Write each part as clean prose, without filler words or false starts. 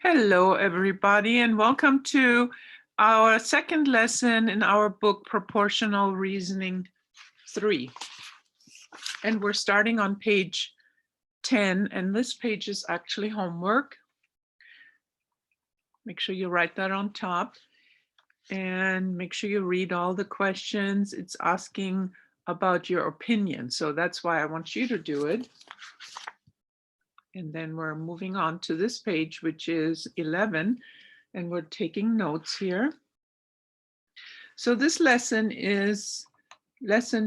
Hello, everybody, and welcome to our second lesson in our book, Proportional Reasoning 3. And we're starting on page 10, and this page is actually homework. Make sure you write that on top, and make sure you read all the questions. It's asking about your opinion, so that's why I want you to do it. And then we're moving on to this page, which is 11, and we're taking notes here. So this lesson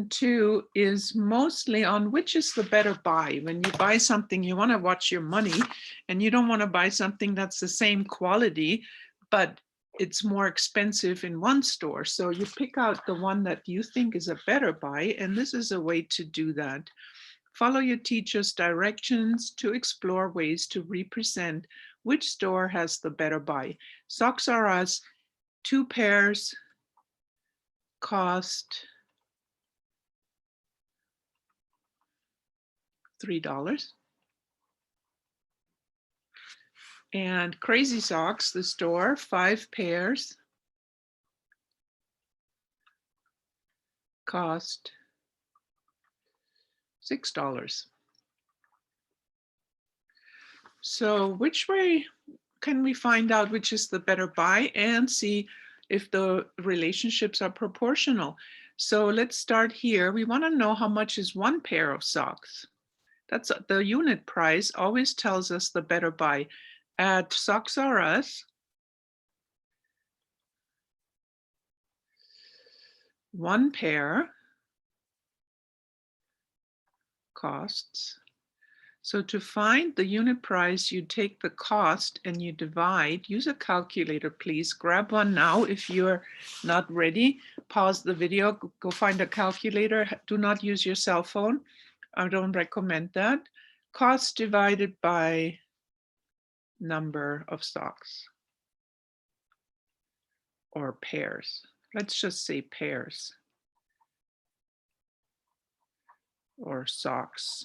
2 is mostly on which is the better buy. When you buy something, you want to watch your money, and you don't want to buy something that's the same quality, but it's more expensive in one store. So you pick out the one that you think is a better buy, and this is a way to do that. Follow your teacher's directions to explore ways to represent which store has the better buy. Socks R Us, 2 pairs cost $3. And Crazy Socks, the store, 5 pairs cost $6. So which way can we find out which is the better buy and see if the relationships are proportional? So let's start here. We want to know how much is 1 pair of socks. That's the unit price always tells us the better buy. At Socks R Us, 1 pair costs. So to find the unit price, you take the cost and you divide. Use a calculator, please. Grab one now if you're not ready. Pause the video, go find a calculator. Do not use your cell phone. I don't recommend that. Cost divided by number of socks or pairs. Let's just say pairs or socks.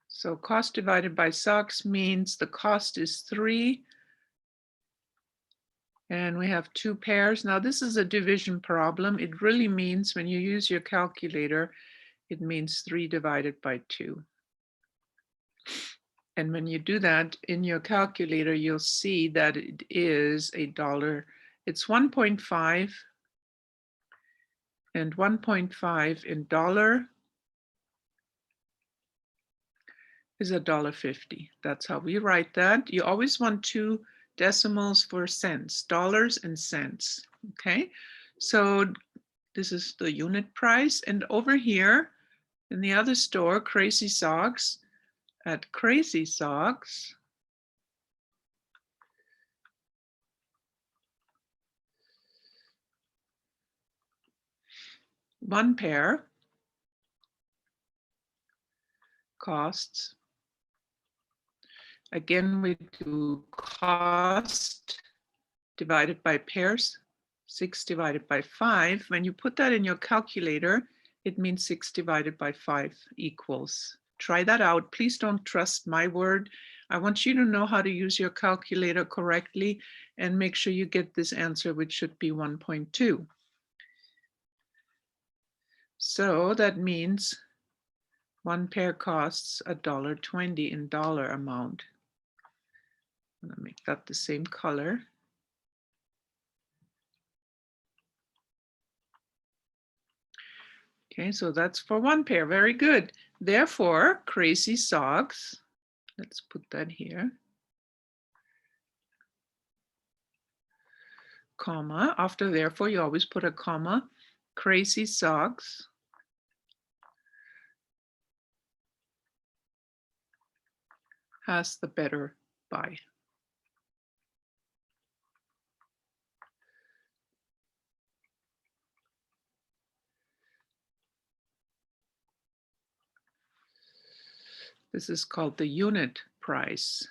So cost divided by socks means the cost is 3. And we have 2 pairs. Now this is a division problem. It really means when you use your calculator, it means 3 divided by 2. And when you do that in your calculator, you'll see that it is $1. It's 1.5, and 1.5 in dollar is $1.50. That's how we write that. You always want 2 decimals for cents, dollars and cents. Okay, so this is the unit price. And over here in the other store, Crazy Socks, at Crazy Socks, one pair costs, again, we do cost divided by pairs, 6 divided by 5. When you put that in your calculator, it means 6 divided by 5 equals. Try that out. Please don't trust my word. I want you to know how to use your calculator correctly and make sure you get this answer, which should be 1.2. So that means 1 pair costs $1.20 in dollar amount. I'm gonna make that the same color. Okay, so that's for 1 pair. Very good. Therefore, Crazy Socks, let's put that here, comma. After therefore, you always put a comma. Crazy Socks has the better buy. This is called the unit price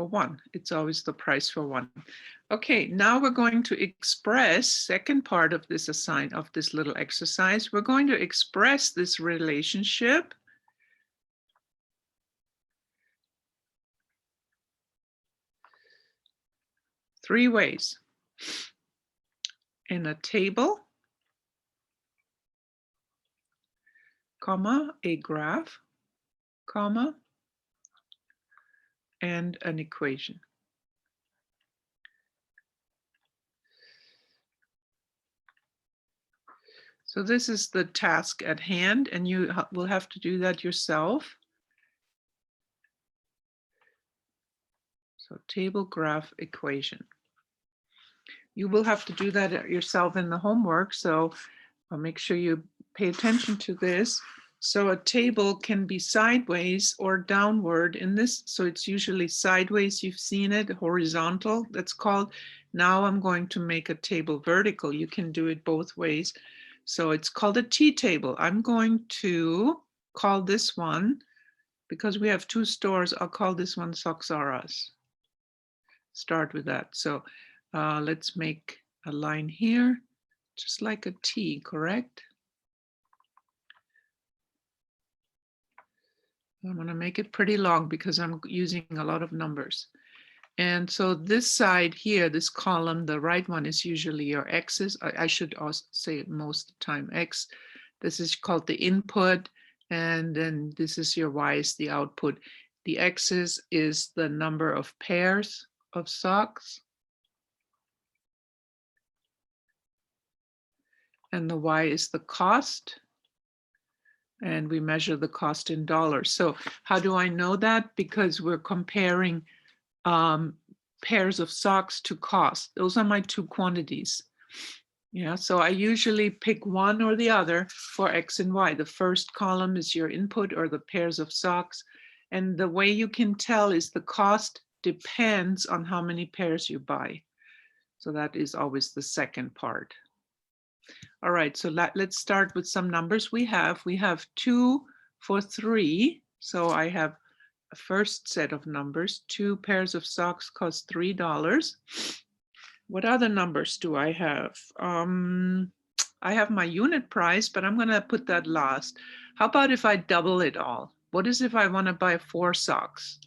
for one. It's always the price for one. Okay, now we're going to express, second part of this this little exercise, we're going to express this relationship three ways. In a table, comma, a graph, comma, and an equation. So this is the task at hand, and you will have to do that yourself. So table, graph, equation. You will have to do that yourself in the homework, so I'll make sure you pay attention to this. So a table can be sideways or downward in this. So it's usually sideways, you've seen it, horizontal, that's called. Now I'm going to make a table vertical. You can do it both ways. So it's called a T-table. I'm going to call this one, because we have two stores, I'll call this one Socks R Us. Start with that. So let's make a line here, just like a T, correct? I'm going to make it pretty long because I'm using a lot of numbers. And so this side here, this column, the right one is usually your X's. I should also say most of the time X. This is called the input. And then this is your Y is the output. The X's is the number of pairs of socks. And the Y is the cost. And we measure the cost in dollars. So how do I know that? Because we're comparing pairs of socks to cost. Those are my two quantities. Yeah, so I usually pick one or the other for X and Y. The first column is your input or the pairs of socks. And the way you can tell is the cost depends on how many pairs you buy. So that is always the second part. All right, so let's start with some numbers. We have 2 for 3. So I have a first set of numbers. 2 pairs of socks cost $3. What other numbers do I have? I have my unit price, but I'm going to put that last. How about if I double it all? What is if I want to buy 4 socks?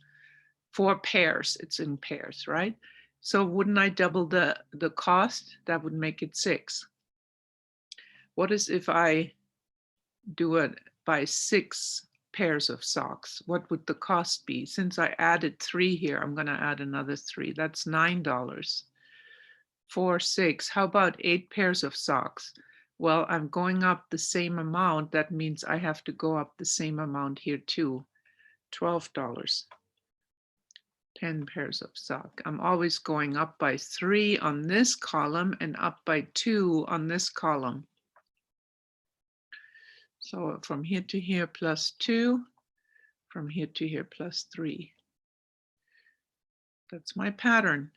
4 pairs, it's in pairs, right? So wouldn't I double the cost? That would make it 6. What is if I do it by 6 pairs of socks? What would the cost be? Since I added 3 here, I'm going to add another 3. That's $9. 4, 6. How about 8 pairs of socks? Well, I'm going up the same amount. That means I have to go up the same amount here too. $12. 10 pairs of socks. I'm always going up by 3 on this column and up by 2 on this column. So from here to here plus 2, from here to here plus 3. That's my pattern.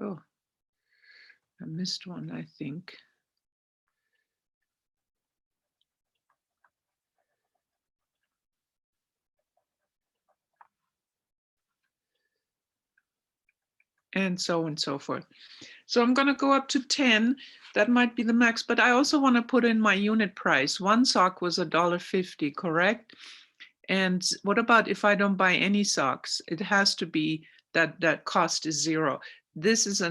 Oh, I missed one, I think. And so forth. So I'm going to go up to 10. That might be the max, but I also want to put in my unit price. One sock was $1.50, correct? And what about if I don't buy any socks? It has to be that cost is 0. This is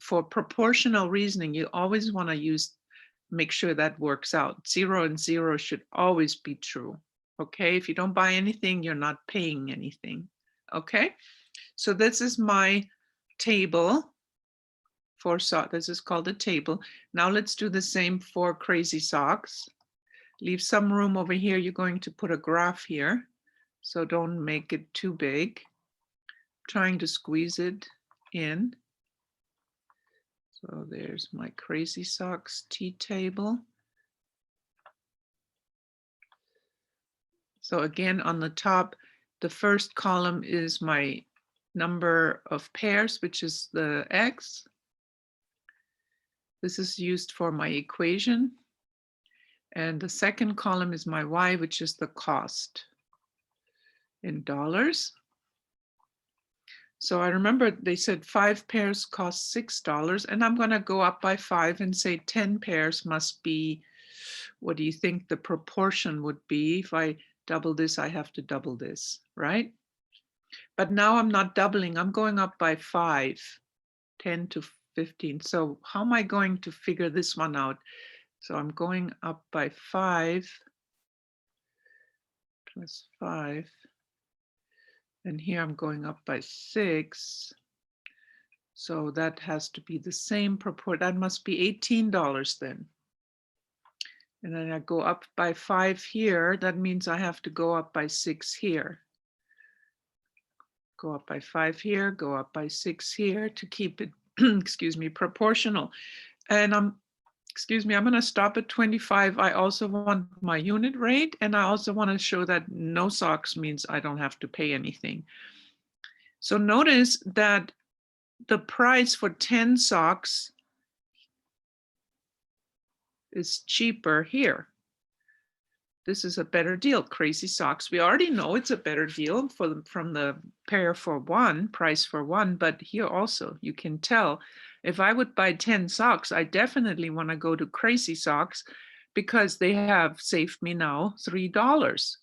for proportional reasoning. You always want to make sure that works out. 0 and 0 should always be true. Okay, if you don't buy anything, you're not paying anything. Okay, so this is my table for socks. This is called a table. Now let's do the same for crazy socks. Leave some room over here. You're going to put a graph here, so don't make it too big. Trying to squeeze it in. So there's my crazy socks T-table. So again, on the top, the first column is my number of pairs, which is the X. This is used for my equation. And the second column is my Y, which is the cost in dollars. So I remember they said 5 pairs cost $6, and I'm going to go up by 5 and say 10 pairs must be, what do you think the proportion would be? If I double this, I have to double this, right? But now I'm not doubling, I'm going up by 5, 10 to 15. So how am I going to figure this one out? So I'm going up by 5 plus 5. And here I'm going up by 6. So that has to be the same proportion. That must be $18 then. And then I go up by 5 here. That means I have to go up by 6 here. Go up by 5 here, go up by 6 here to keep it, excuse me, proportional. And I'm going to stop at 25. I also want my unit rate, and I also want to show that no socks means I don't have to pay anything. So notice that the price for 10 socks is cheaper here. This is a better deal. Crazy Socks, we already know it's a better deal from the pair for one, price for one, but here also you can tell if I would buy 10 socks, I definitely want to go to Crazy Socks because they have saved me now $3.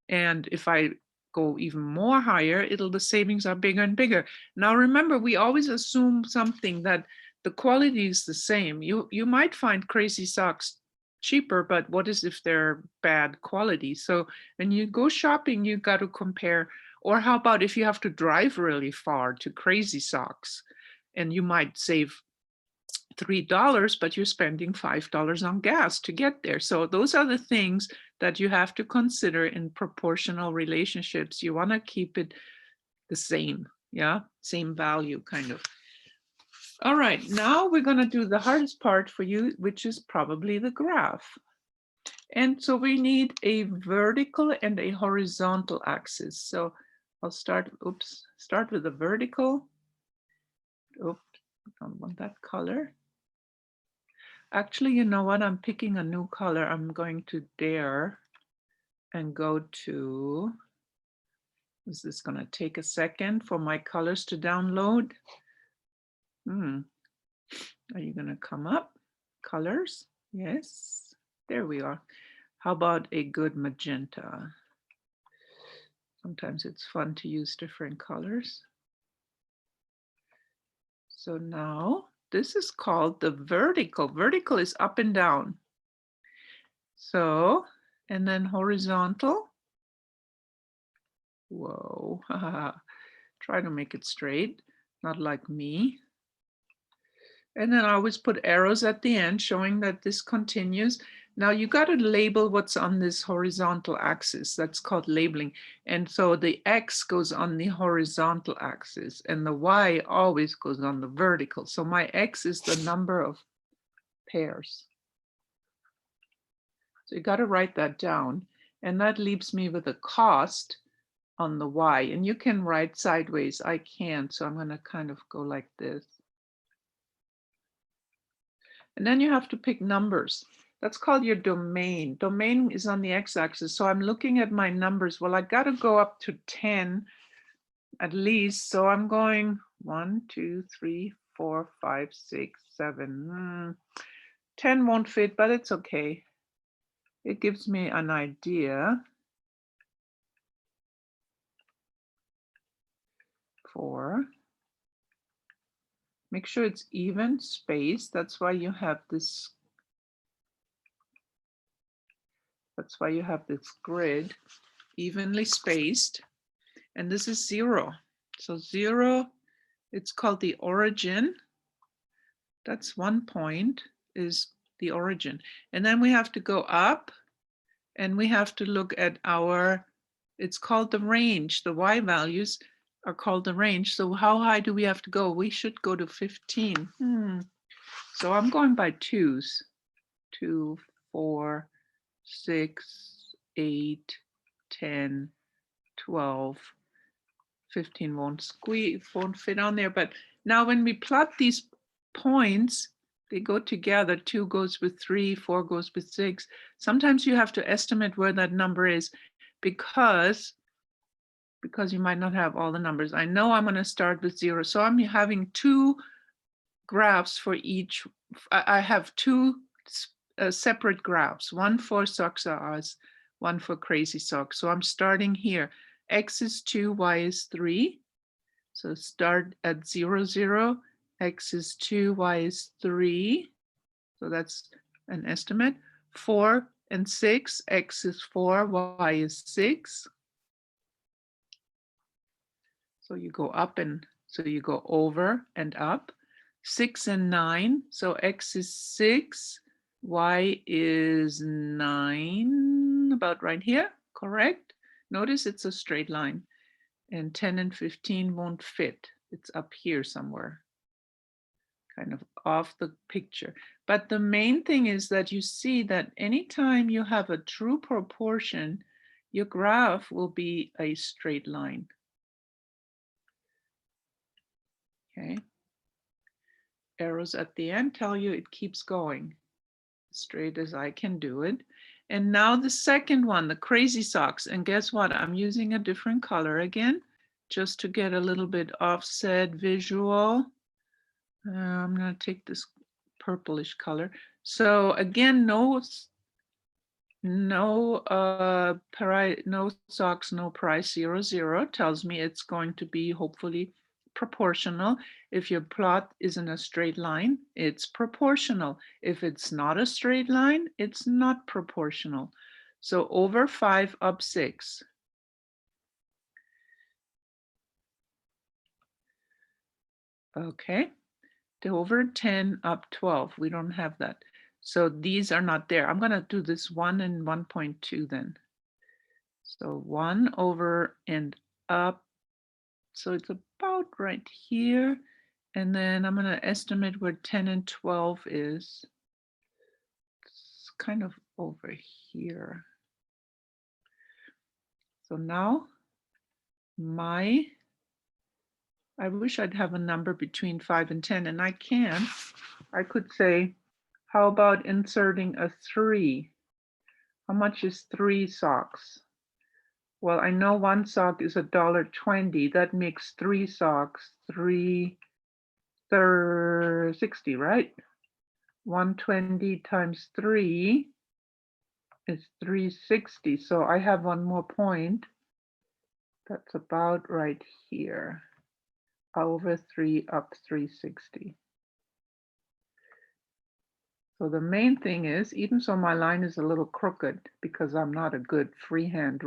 And if I go even more higher, the savings are bigger and bigger. Now remember, we always assume something that the quality is the same. You might find Crazy Socks cheaper, but what is if they're bad quality? So when you go shopping, you got to compare. Or how about if you have to drive really far to Crazy Socks, and you might save $3, but you're spending $5 on gas to get there. So those are the things that you have to consider in proportional relationships. You want to keep it the same, yeah, same value kind of. All right, now we're going to do the hardest part for you, which is probably the graph. And so we need a vertical and a horizontal axis. So I'll start with the vertical. Oops, I don't want that color. Actually, you know what? I'm picking a new color. I'm going to Dare and go to, is this going to take a second for my colors to download? Are you going to come up? Colors? Yes, there we are. How about a good magenta? Sometimes it's fun to use different colors. So now this is called the vertical. Vertical is up and down. So, and then horizontal. Whoa, try to make it straight, not like me. And then I always put arrows at the end showing that this continues. Now you got to label what's on this horizontal axis. That's called labeling. And so the X goes on the horizontal axis and the Y always goes on the vertical. So my X is the number of pairs. So you got to write that down. And that leaves me with a cost on the Y. And you can write sideways. I can't. So I'm going to kind of go like this. And then you have to pick numbers. That's called your domain. Domain is on the x-axis. So I'm looking at my numbers. Well, I got to go up to 10 at least. So I'm going 1, 2, 3, 4, 5, 6, 7. 10 won't fit, but it's okay. It gives me an idea. 4. Make sure it's even space. That's why you have this. That's why you have this grid evenly spaced. And this is 0. So 0, it's called the origin. That's 1 point is the origin. And then we have to go up and we have to look at our, it's called the range. The Y values are called the range. So how high do we have to go? We should go to 15. So I'm going by 2s. 2, 4, 6, 8, 10, 12, 15 won't fit on there. But now when we plot these points, They go together. 2 goes with 3, 4 goes with 6. Sometimes you have to estimate where that number is because you might not have all the numbers. I know I'm going to start with 0. So I'm having 2 graphs for each. I have 2 separate graphs, one for Socks R Us, one for Crazy Socks. So I'm starting here. X is 2, Y is 3. So start at 0, 0. X is 2, Y is 3. So that's an estimate. 4 and 6, X is 4, Y is 6. So you go up and so you go over and up. 6 and 9, so X is 6, Y is 9, about right here, correct? Notice it's a straight line. And 10 and 15 won't fit. It's up here somewhere, kind of off the picture. But the main thing is that you see that anytime you have a true proportion, your graph will be a straight line. Okay. Arrows at the end tell you it keeps going straight as I can do it. And now the second one, the Crazy Socks. And guess what? I'm using a different color again, just to get a little bit offset visual. I'm going to take this purplish color. So again, no socks, no price, 0, 0 tells me it's going to be hopefully proportional. If your plot is in a straight line, it's proportional. If it's not a straight line, it's not proportional. So over 5 up 6. Okay. Over 10 up 12. We don't have that. So these are not there. I'm going to do this 1 and 1.2 then. So 1 over and up. So it's about right here. And then I'm going to estimate where 10 and 12 is. It's kind of over here. So now I wish I'd have a number between 5 and 10, and I can. I could say, how about inserting a 3? How much is 3 socks? Well, I know 1 sock is $1.20. That makes 3 socks $3.60, right? 120 times 3 is 360. So I have one more point. That's about right here. Over 3 up 360. So the main thing is, even so my line is a little crooked because I'm not a good freehand,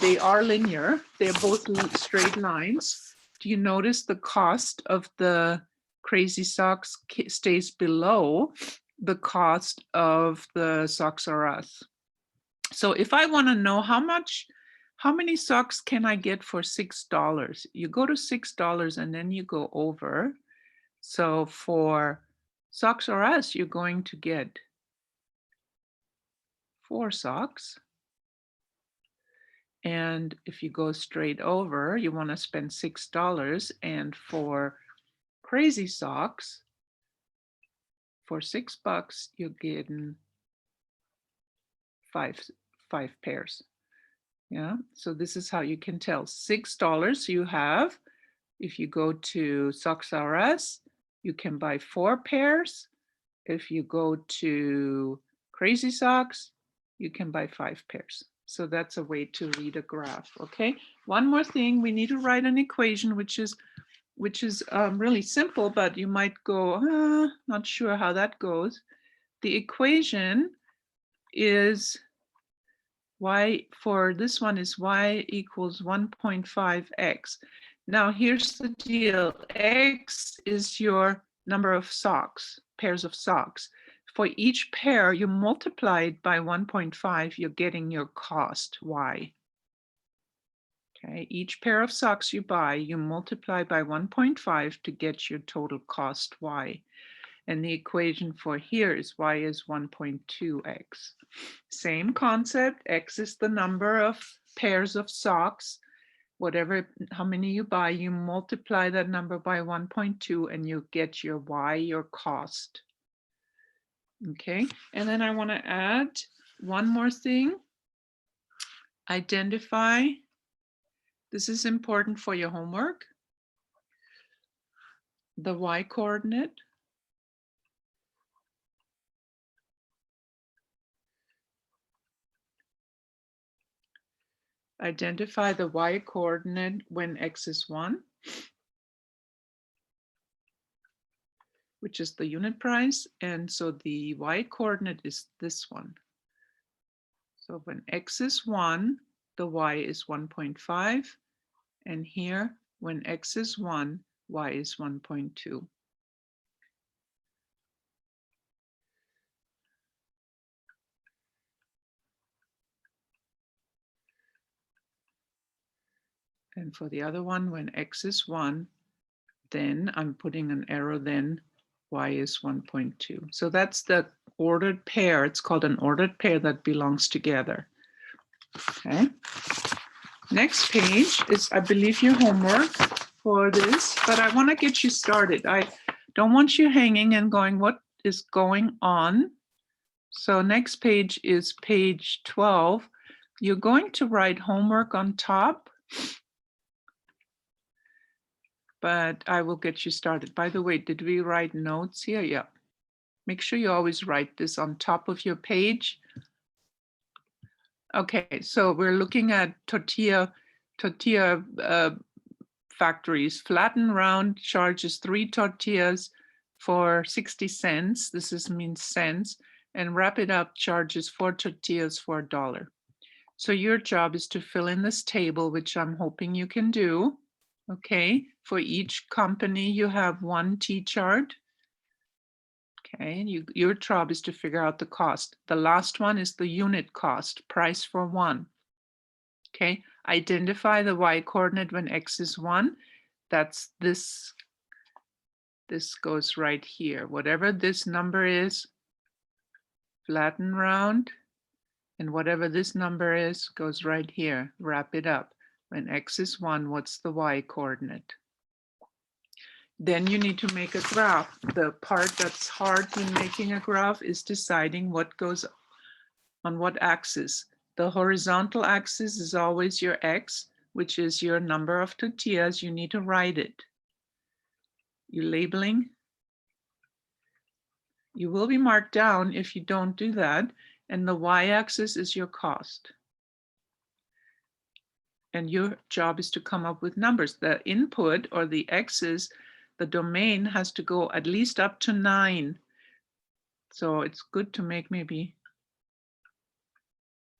they are linear. They're both straight lines. Do you notice the cost of the Crazy Socks stays below the cost of the Socks R Us? So if I want to know how many socks can I get for $6? You go to $6 and then you go over. So for Socks R Us, you're going to get 4 socks. And if you go straight over, you want to spend $6. And for Crazy Socks, for $6, you're getting five pairs. Yeah, so this is how you can tell. $6 you have. If you go to Socks R Us, you can buy 4 pairs. If you go to Crazy Socks, you can buy 5 pairs. So that's a way to read a graph, okay? One more thing, we need to write an equation, which is really simple, but you might go, not sure how that goes. The equation is y, for this one is y equals 1.5x. Now here's the deal, x is your number of socks, pairs of socks. For each pair, you multiply it by 1.5, you're getting your cost, y. Okay, each pair of socks you buy, you multiply by 1.5 to get your total cost, y. And the equation for here is y is 1.2x. Same concept, x is the number of pairs of socks. whatever, how many you buy, you multiply that number by 1.2 and you get your Y, your cost. Okay, and then I want to add one more thing. Identify, this is important for your homework, the Y coordinate. Identify the Y coordinate when X is 1, which is the unit price. And so the Y coordinate is this one. So when X is 1, the Y is 1.5. And here, when X is 1, Y is 1.2. And for the other one, when X is 1, then I'm putting an arrow, then Y is 1.2. So that's the ordered pair. It's called an ordered pair that belongs together. Okay. Next page is, I believe, your homework for this, but I want to get you started. I don't want you hanging and going, what is going on? So next page is page 12. You're going to write homework on top, but I will get you started. By the way, did we write notes here? Yeah. Make sure you always write this on top of your page. Okay, so we're looking at tortilla factories. Flatten Round charges 3 tortillas for 60 cents. This means cents. And Wrap It Up charges 4 tortillas for $1. So your job is to fill in this table, which I'm hoping you can do. Okay, for each company, you have one T-chart. Okay, your job is to figure out the cost. The last one is the unit cost, price for one. Okay, identify the Y coordinate when X is 1. That's this. This goes right here. Whatever this number is, flatten round. And whatever this number is, goes right here. Wrap it up. When X is 1, what's the Y coordinate? Then you need to make a graph. The part that's hard when making a graph is deciding what goes on what axis. The horizontal axis is always your X, which is your number of tortillas. You need to write it. You're labeling. You will be marked down if you don't do that. And the Y-axis is your cost. And your job is to come up with numbers. The input, or the X's, the domain has to go at least up to 9. So it's good to make maybe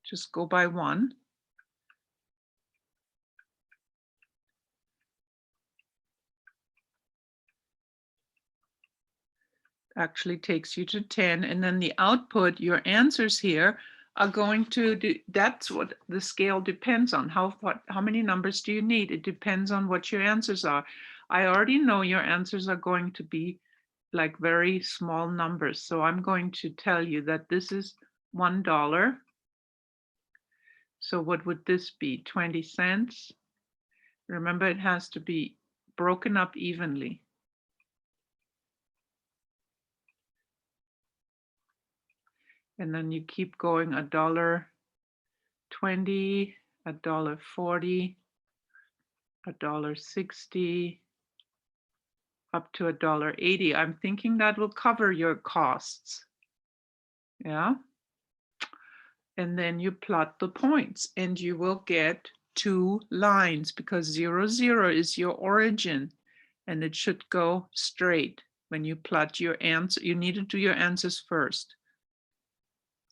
just go by 1. Actually takes you to 10. And then the output, your answers here are going to do, that's what the scale depends on. How many numbers do you need? It depends on what your answers are. I already know your answers are going to be like very small numbers. So I'm going to tell you that this is $1. So what would this be? 20 cents. Remember, it has to be broken up evenly. And then you keep going, $1.20, $1.40, $1.60, up to $1.80. I'm thinking that will cover your costs. Yeah. And then you plot the points and you will get 2 lines because 0, 0 is your origin and it should go straight. When you plot your answer, you need to do your answers first.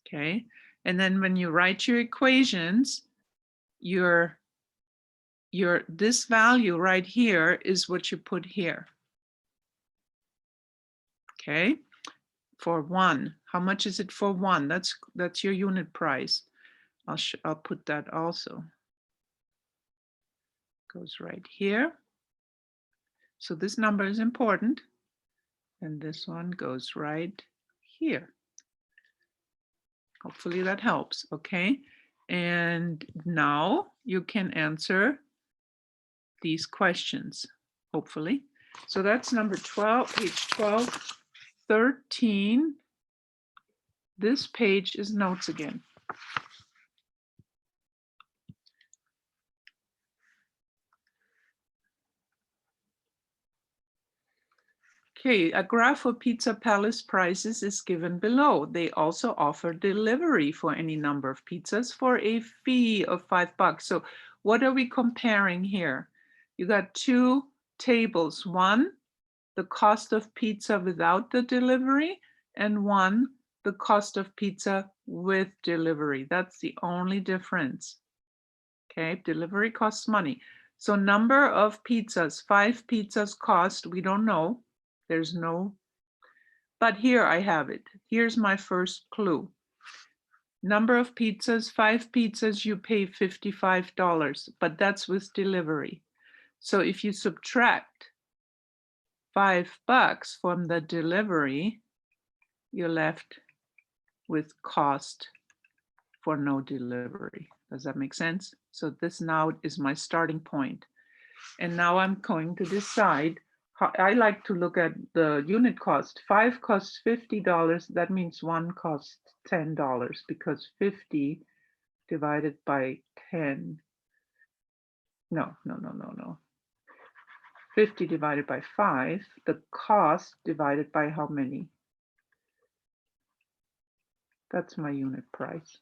Okay. And then when you write your equations, this value right here is what you put here. Okay. For 1, how much is it for 1? That's your unit price. I'll put that also. Goes right here. So this number is important. And this one goes right here. Hopefully that helps. Okay. And now you can answer these questions, hopefully. So that's number 12, page 12, 13. This page is notes again. Okay, a graph of Pizza Palace prices is given below. They also offer delivery for any number of pizzas for a fee of $5. So what are we comparing here? You got two tables. One, the cost of pizza without the delivery, and one, the cost of pizza with delivery. That's the only difference. Okay, delivery costs money. So number of pizzas, 5 pizzas cost, we don't know. There's no, but here I have it. Here's my first clue. Number of pizzas, 5 pizzas, you pay $55, but that's with delivery. So if you subtract $5 from the delivery, you're left with cost for no delivery. Does that make sense? So this now is my starting point. And now I'm going to decide how I like to look at the unit cost. 5 costs $50. That means 1 costs $10 because 50 divided by 10. No. 50 divided by 5, the cost divided by how many? That's my unit price.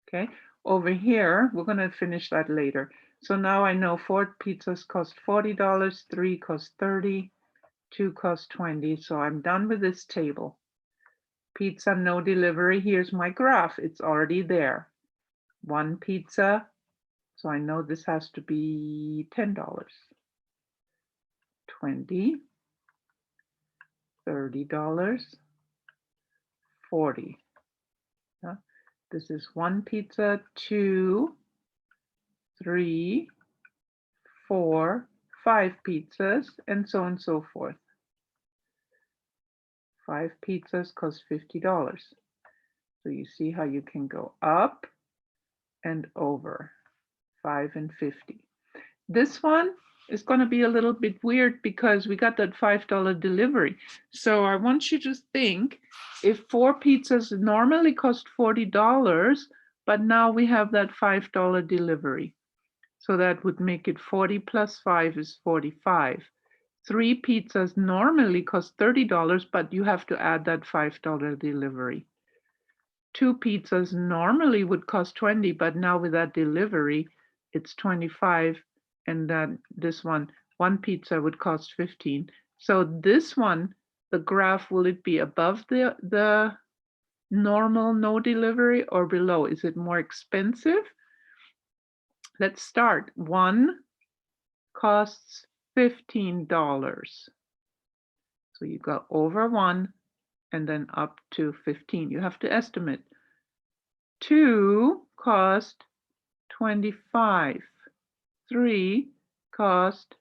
Okay, over here, we're going to finish that later. So now I know 4 pizzas cost $40, 3 cost 30, 2 cost 20. So I'm done with this table. Pizza, no delivery. Here's my graph. It's already there. 1 pizza. So I know this has to be $10. 20, $30, 40. This is 1 pizza, 2, 3, 4, 5 pizzas, and so on and so forth. 5 pizzas cost $50. So you see how you can go up and over 5 and 50. This one is going to be a little bit weird because we got that $5 delivery. So I want you to think if 4 pizzas normally cost $40, but now we have that $5 delivery. So that would make it 40 plus 5 is 45. 3 pizzas normally cost $30, but you have to add that $5 delivery. 2 pizzas normally would cost 20, but now with that delivery, it's 25. And then this one pizza would cost 15. So this one, the graph, will it be above the normal no delivery or below? Is it more expensive? Let's start. 1 costs $15. So you go over 1 and then up to 15. You have to estimate. 2 cost 25. 3 cost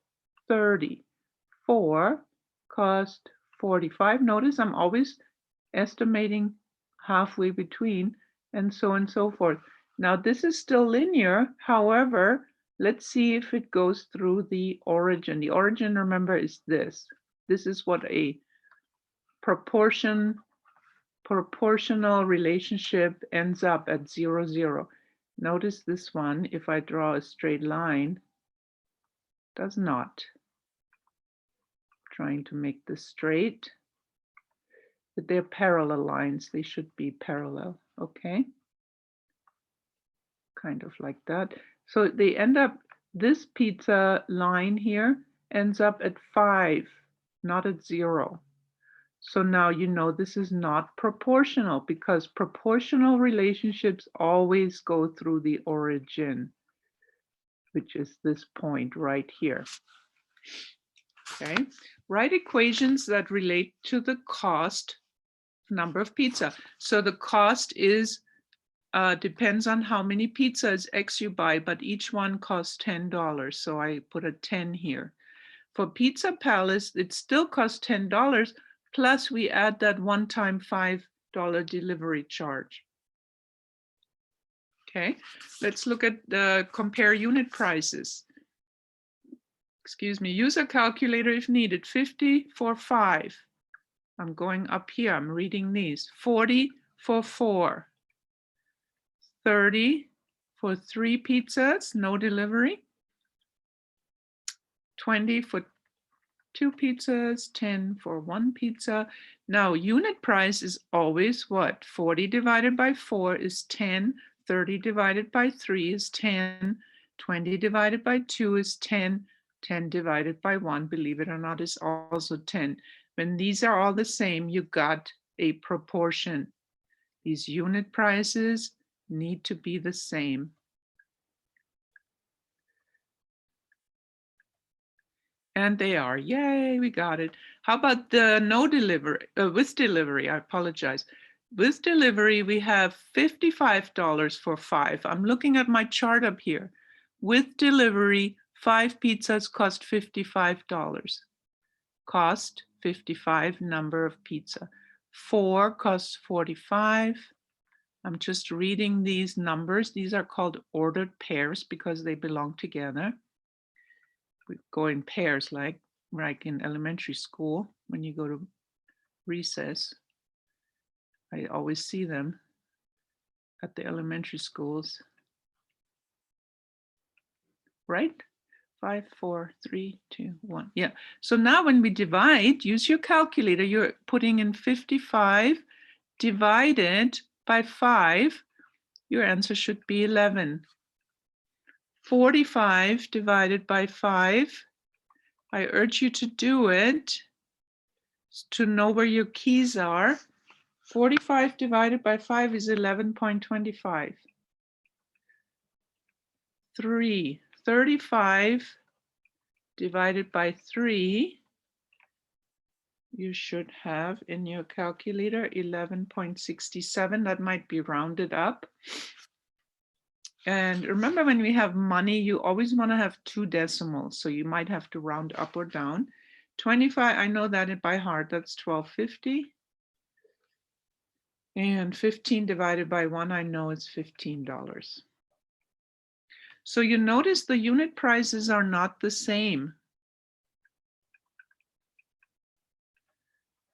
30. 4 cost 45. Notice I'm always estimating halfway between, and so on and so forth. Now this is still linear. However, let's see if it goes through the origin. The origin, remember, is this. This is what a proportional relationship ends up at 0, 0. Notice this one, if I draw a straight line, does not. Trying to make this straight, but they're parallel lines. They should be parallel, okay? Kind of like that. So they end up, this pizza line here ends up at 5, not at 0. So now you know this is not proportional because proportional relationships always go through the origin, which is this point right here. Okay, write equations that relate to the cost number of pizza. So the cost is depends on how many pizzas X you buy, but each one costs $10. So I put a 10 here. For Pizza Palace, it still costs $10, plus we add that one-time $5 delivery charge. Okay, let's look at the compare unit prices. Excuse me, use a calculator if needed. 50 for 5. I'm going up here, I'm reading these. 40 for 4. 30 for 3 pizzas, no delivery. 20 for 2 pizzas, 10 for 1 pizza. Now, unit price is always what? 40 divided by 4 is 10, 30 divided by 3 is 10, 20 divided by 2 is 10, 10 divided by 1, believe it or not, is also 10. When these are all the same, you got a proportion. These unit prices need to be the same. And they are. Yay, we got it. How about the no delivery, with delivery? I apologize. With delivery, we have $55 for 5. I'm looking at my chart up here. With delivery, 5 pizzas cost $55. Cost 55, number of pizza. 4 costs 45. I'm just reading these numbers. These are called ordered pairs because they belong together. We go in pairs like in elementary school when you go to recess. I always see them at the elementary schools. Right? 5, 4, 3, 2, 1. Yeah. So now when we divide, use your calculator. You're putting in 55 divided by 5. Your answer should be 11. 45 divided by 5. I urge you to do it to know where your keys are. 45 divided by 5 is 11.25. 3. 35 divided by 3. You should have in your calculator 11.67. That might be rounded up. And remember, when we have money, you always want to have 2 decimals. So you might have to round up or down. 25, I know that by heart, that's 12.50. And 15 divided by 1, I know it's $15. So you notice the unit prices are not the same.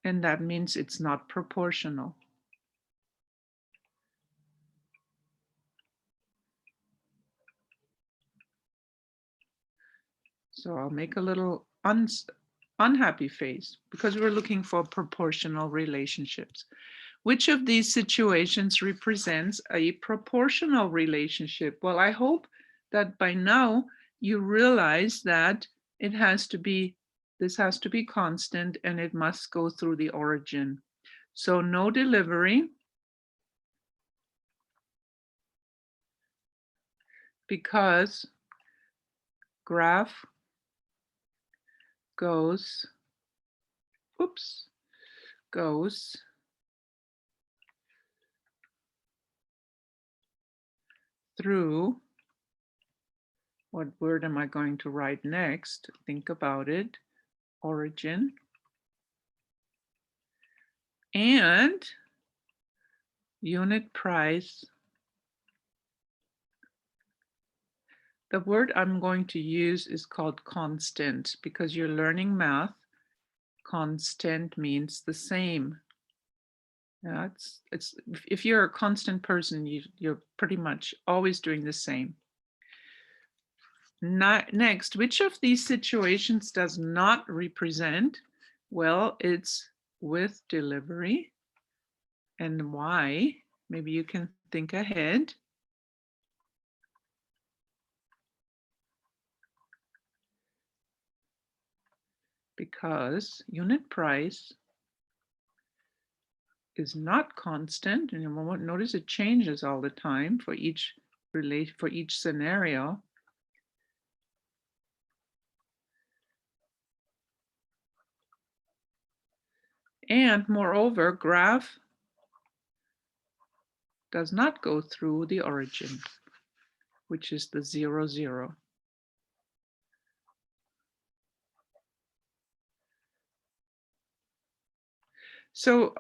And that means it's not proportional. So I'll make a little unhappy face because we're looking for proportional relationships. Which of these situations represents a proportional relationship? Well, I hope that by now you realize that it has to be, this has to be constant and it must go through the origin. So no delivery, because graph goes, goes through, what word am I going to write next? Think about it. Origin. And unit price. The word I'm going to use is called constant because you're learning math. Constant means the same. Yeah, it's if you're a constant person, you're pretty much always doing the same. Next, which of these situations does not represent? Well, it's with delivery. And why? Maybe you can think ahead. Because unit price is not constant, and you won't notice it changes all the time for each scenario. And moreover, graph does not go through the origin, which is the 0, 0. So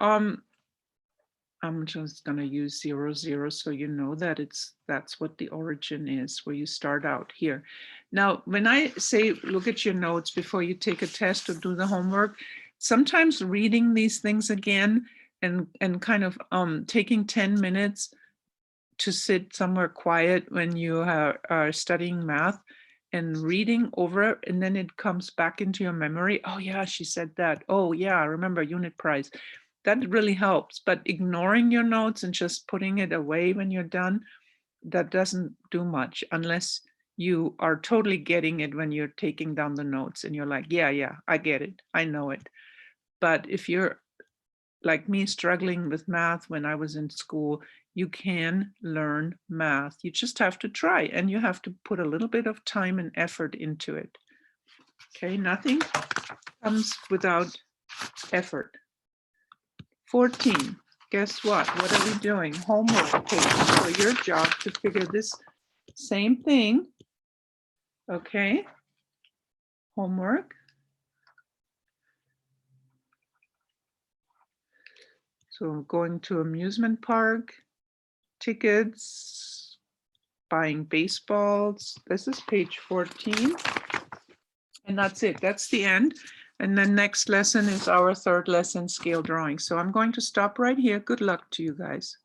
I'm just going to use 0, 0, so you know that that's what the origin is, where you start out here. Now, when I say look at your notes before you take a test or do the homework, sometimes reading these things again and kind of taking 10 minutes to sit somewhere quiet when you are studying math and reading over, and then it comes back into your memory. Oh yeah, she said that. Oh yeah, I remember unit price. That really helps. But ignoring your notes and just putting it away when you're done, that doesn't do much unless you are totally getting it when you're taking down the notes and you're like, yeah, I get it. I know it. But if you're like me struggling with math when I was in school, you can learn math. You just have to try, and you have to put a little bit of time and effort into it. Okay, nothing comes without effort. 14, guess what? What are we doing? Homework. Okay, so your job to figure this same thing. Okay, homework. So going to amusement park, tickets, buying baseballs. This is page 14. And that's it. That's the end. And then next lesson is our third lesson, scale drawing. So I'm going to stop right here. Good luck to you guys.